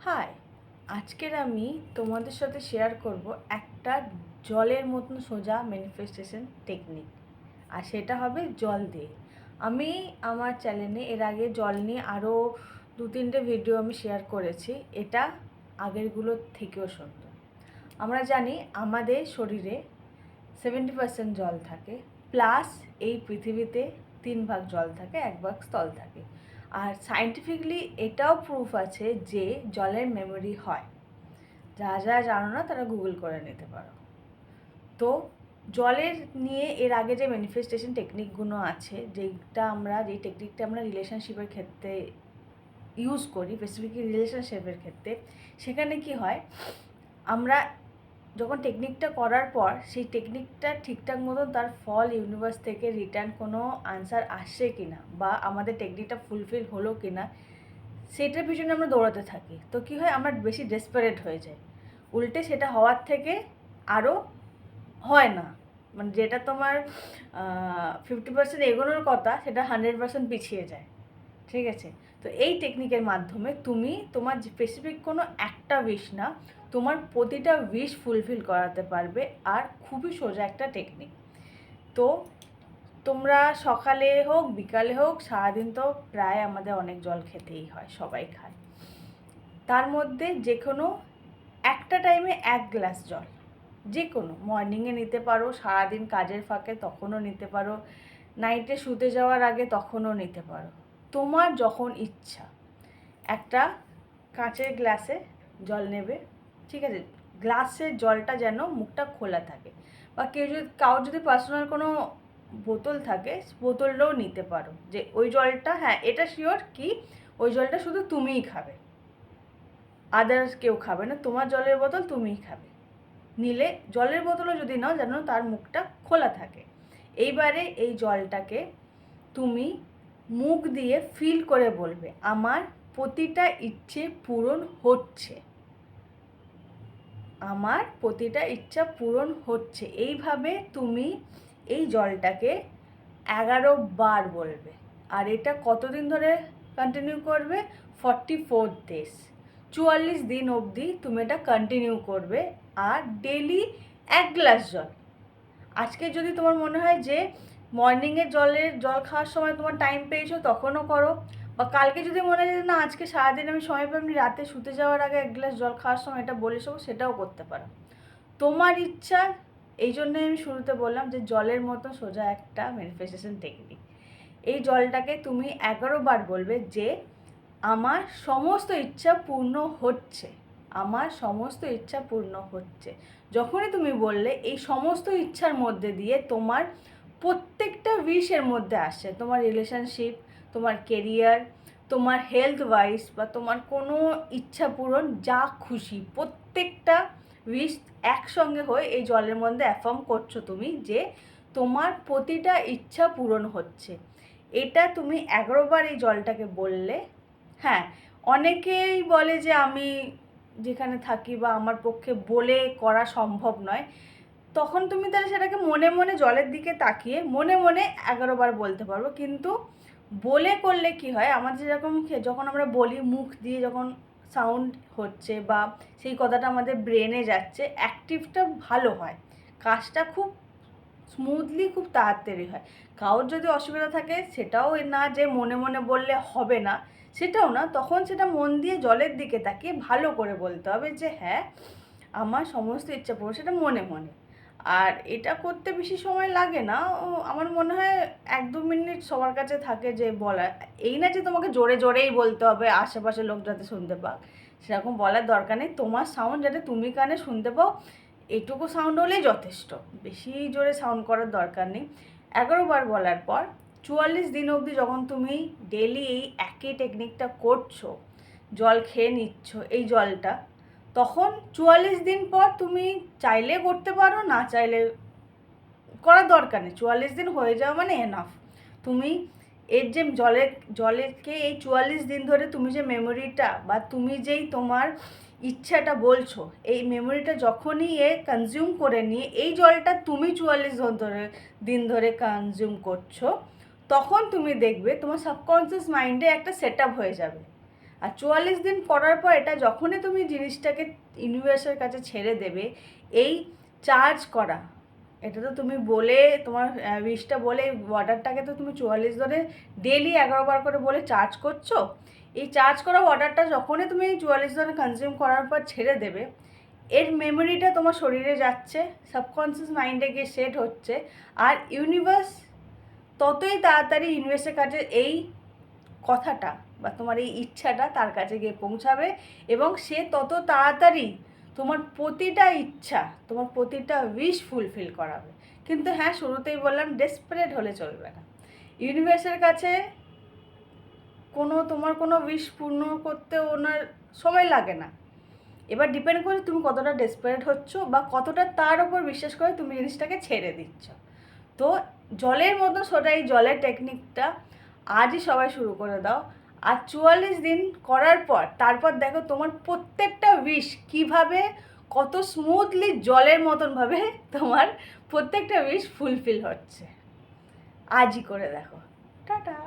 High, আজকের আমি তোমাদের সাথে শেয়ার করব একটা জলের মতন সোজা ম্যানিফেস্টেশন টেকনিক। আর সেটা হবে জল দিয়ে। আমি আমার চ্যানেলে এর আগে জল নিয়ে আরও 2-3টে ভিডিও আমি শেয়ার করেছি। এটা আগেরগুলোর থেকেও সুন্দর। আমরা জানি আমাদের শরীরে 70% জল থাকে, প্লাস এই পৃথিবীতে 3 ভাগ জল থাকে, 1 ভাগ স্থল থাকে। আর সায়েন্টিফিকলি এটাও প্রুফ আছে যে জলের মেমোরি হয়। যারা যারা জানো না তারা গুগল করে নিতে পারো। তো জলের নিয়ে এর আগে যে ম্যানিফেস্টেশন টেকনিকগুলো আছে, যেই টেকনিকটা আমরা রিলেশনশিপের ক্ষেত্রে ইউজ করি, স্পেসিফিকলি রিলেশনশিপের ক্ষেত্রে, সেখানে কি হয়, আমরা যখন টেকনিকটা করার পর সেই টেকনিকটা ঠিকঠাক মতো তার ফল ইউনিভার্স থেকে রিটার্ন কোনো আনসার আসছে কি না, বা আমাদের টেকনিকটা ফুলফিল হলো কি না, সেটার পিছনে আমরা দৌড়াতে থাকি। তো কী হয়, আমরা বেশি ডেসপারেট হয়ে যাই। উল্টে সেটা হওয়ার থেকে আরও হয় না, মানে যেটা তোমার 50% এগোনোর কথা সেটা 100% পিছিয়ে যায়। ঠিক আছে? তো এই টেকনিকের মাধ্যমে তুমি তোমার স্পেসিফিক কোনো একটা উইশ না, তোমার প্রতিটা উইশ ফুলফিল করাতে পারবে। আর খুবই সোজা একটা টেকনিক। তো তোমরা সকালে হোক বিকালে হোক, সারাদিন তো প্রায় আমাদের অনেক জল খেতেই হয়, সবাই খায়। তার মধ্যে যে কোনো একটা টাইমে 1 গ্লাস জল, যে কোনো মর্নিংয়ে নিতে পারো, সারাদিন কাজের ফাঁকে তখনও নিতে পারো, নাইটে শুতে যাওয়ার আগে তখনও নিতে পারো, তোমার যখন ইচ্ছা। একটা কাঁচের গ্লাসে জল নেবে, ঠিক আছে? গ্লাসের জলটা যেন মুখটা খোলা থাকে, বা কারোর যদি পার্সোনাল কোনো বোতল থাকে, বোতলটাও নিতে পারো, যে ওই জলটা, হ্যাঁ এটা শিওর কি ওই জলটা শুধু তুমিই খাবে, আদার্স কেউ খাবে না। তোমার জলের বোতল তুমিই খাবে। নিলে জলের বোতলও যদি নাও, যেন তার মুখটা খোলা থাকে। এইবারে এই জলটাকে তুমি মুখ দিয়ে ফিল করে বলবে, আমার প্রতিটা ইচ্ছে পূরণ হচ্ছে, আমার প্রতিটা ইচ্ছা পূরণ হচ্ছে। এইভাবে তুমি এই জলটাকে 11 বার বলবে। আর এটা কতদিন ধরে কন্টিনিউ করবে? 44 ডেজ, 44 দিন অবধি তুমি এটা কন্টিনিউ করবে। আর ডেলি 1 গ্লাস জল। আজকে যদি তোমার মনে হয় যে মর্নিংয়ে জল খাওয়ার সময় তোমার টাইম পেয়েছো, তখনও করো। বা কালকে যদি মনে হয় যে না, আজকে সারাদিন আমি সময় পাইনি, রাতে শুতে যাওয়ার আগে 1 গ্লাস জল খাওয়ার সময় এটা বলে শোবো, সেটাও করতে পারো। তোমার ইচ্ছা। এই জন্যই আমি শুরুতে বললাম যে জলের মতো সোজা একটা ম্যানিফেস্টেশন টেকনিক। এই জলটাকে তুমি 11 বার বলবে যে আমার সমস্ত ইচ্ছা পূর্ণ হচ্ছে, আমার সমস্ত ইচ্ছা পূর্ণ হচ্ছে। যখনই তুমি বললে, এই সমস্ত ইচ্ছার মধ্যে দিয়ে তোমার প্রত্যেকটা উইশের মধ্যে আসছে, তোমার রিলেশনশিপ, তোমার কেরিয়ার, তোমার হেলথ ওয়াইজ, বা তোমার কোনো ইচ্ছা পূরণ, যা খুশি, প্রত্যেকটা উইশ একসঙ্গে হয়ে এই জলের মধ্যে অ্যাফার্ম করছো তুমি যে তোমার প্রতিটা ইচ্ছা পূরণ হচ্ছে। এটা তুমি 11 বার এই জলটাকে বললে। হ্যাঁ, অনেকেই বলে যে আমি যেখানে থাকি বা আমার পক্ষে বলে করা সম্ভব নয়, তখন তুমি তাহলে সেটাকে মনে মনে জলের দিকে তাকিয়ে মনে মনে 11 বার বলতে পারবো। কিন্তু বলে করলে কি হয়, আমাদের যেরকম যখন আমরা বলি, মুখ দিয়ে যখন সাউন্ড হচ্ছে বা সেই কথাটা আমাদের ব্রেনে যাচ্ছে, অ্যাক্টিভটা ভালো হয়, কাজটা খুব স্মুথলি, খুব তাড়াতাড়ি হয়। কারোর যদি অসুবিধা থাকে, সেটাও না যে মনে মনে বললে হবে না, সেটাও না। তখন সেটা মন দিয়ে জলের দিকে তাকিয়ে ভালো করে বলতে হবে যে হ্যাঁ, আমার সমস্ত ইচ্ছা পূরণ, সেটা মনে মনে। আর এটা করতে বেশি সময় লাগে না, আমার মনে হয় 1-2 মিনিট সবার কাছে থাকে যে বলা। এই না যে তোমাকে জোরে জোরেই বলতে হবে আশেপাশের লোক যাতে শুনতে পাক, সেরকম বলার দরকার নেই। তোমার সাউন্ড যাতে তুমি কানে শুনতে পাও, এটুকু সাউন্ড হলেই যথেষ্ট, বেশি জোরে সাউন্ড করার দরকার নেই। 11 বার বলার পর 44 দিন অবধি যখন তুমি ডেলি এই একই টেকনিকটা করছো, জল খেয়ে নিচ্ছ এই জলটা, তখন 44 দিন পর তুমি চাইলে করতে পারো, না চাইলে করার দরকার নেই। 44 দিন হয়ে যাওয়া মানে এনাফ। তুমি এর যে জলেরকে এই 44 দিন ধরে তুমি যে মেমোরিটা, বা তুমি যেই তোমার ইচ্ছাটা বলছো, এই মেমোরিটা যখনই কনজিউম করে নিয়ে এই জলটা তুমি 44 দিন ধরে কনজিউম করছো, তখন তুমি দেখবে তোমার সাবকনসিয়াস মাইন্ডে একটা সেট আপ হয়ে যাবে। আর 44 দিন করার পর এটা যখনই তুমি জিনিসটাকে ইউনিভার্সের কাছে ছেড়ে দেবে, এই চার্জ করা, এটা তো তুমি বলে তোমার উইশটা বলে ওয়াটারটাকে তো তুমি 44 ধরে ডেলি 11 বার করে বলে চার্জ করছো। এই চার্জ করা ওয়াটারটা যখনই তুমি 44 ধরে কনজিউম করার পর ছেড়ে দেবে, এর মেমোরিটা তোমার শরীরে যাচ্ছে, সাবকনসিয়াস মাইন্ডে গিয়ে সেট হচ্ছে, আর ইউনিভার্স ততই তাড়াতাড়ি ইউনিভার্সের কাছে এই কথাটা বা তোমার এই ইচ্ছাটা তার কাছে গিয়ে পৌঁছাবে, এবং সে তত তাড়াতাড়ি তোমার প্রতিটা ইচ্ছা, তোমার প্রতিটা উইশ ফুলফিল করাবে। কিন্তু হ্যাঁ, শুরুতেই বললাম ডেসপারেট হলে চলবে না। ইউনিভার্সের কাছে তোমার কোনো উইশ পূর্ণ করতে ওনার সময় লাগে না। এবার ডিপেন্ড করে তুমি কতটা ডেসপারেট হচ্ছ বা কতটা তার ওপর বিশ্বাস করে তুমি জিনিসটাকে ছেড়ে দিচ্ছ। তো জলের মতো সোজা এই জলের টেকনিকটা আজই সবাই শুরু করে দাও। আর 44 দিন করার পর তারপর দেখো তোমার প্রত্যেকটা উইশ কীভাবে কত স্মুথলি জলের মতনভাবে তোমার প্রত্যেকটা উইশ ফুলফিল হচ্ছে। আজই করে দেখো। টাটা।